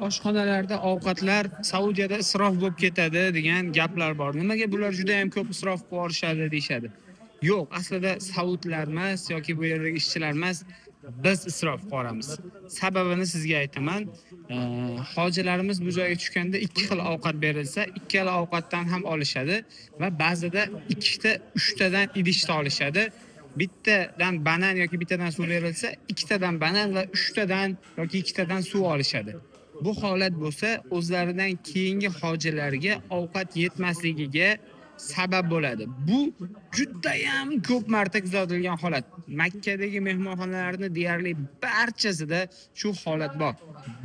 Oshxonalarda ovqatlar Saudiyada isrof bo'lib ketadi degan gaplar bor. Nimaga bular juda ham ko'p isrof qilib yuborishadi deyshadi. Yo'q, aslida saudlar emas yoki bu yerdagi ishchilar emas, biz isrof qilib yuboramiz. Sababini sizga aytaman. Hojilarimiz bu joyga tushganda ikki xil ovqat berilsa, ikkala ovqatdan ham olishadi va ba'zida ikkita, uchtadan idishda olishadi. Bittadan banan yoki bittadan suv berilsa, ikkitadan banan va uchtadan yoki ikkitadan suv olishadi. Bu holat bo'lsa, o'zlaridan keyingi hojilarga ovqat yetmasligiga sabab bo'ladi. Bu juda ham ko'p marta kuzatilgan holat. Makkadagi mehmonxonalarning deyarli barchasida shu holat bor.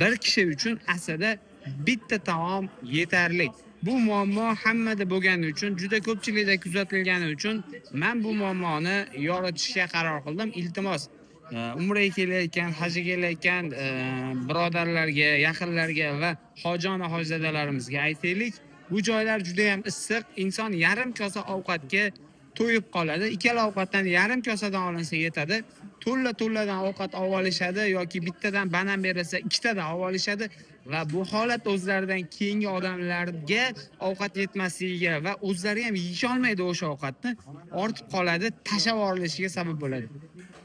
Bir kishi uchun aslida bitta taom yetarli. Bu muammo hammada bo'lgani uchun, juda ko'pchilikda kuzatilgani uchun men bu muammoni yoritishga qaror qildim. Iltimos, umraga kelayotgan, hajga kelayotgan birodarlarga, yaqinlarga va hojona hojzadalarimizga aytaylik, bu joylar juda ham issiq. Inson yarim kosa ovqatga to'yib qoladi. Ikkala ovqatdan yarim kosadan olinsa yetadi. To'lladan ovqat olib olishadi yoki bittadan banan berilsa, ikkitadan olib olishadi va bu holat o'zlaridan keyingi odamlarga ovqat yetmasligiga va o'zlari ham yeya olmaydi o'sha ovqatni, ortib qoladi, tashlab yuborilishiga sabab bo'ladi.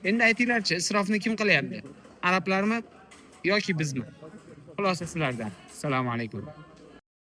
Endi aytinglarchi, isrofni kim qilyapti? Arablarmi yoki bizmi? Xulosa sizlardan. Assalomu alaykum.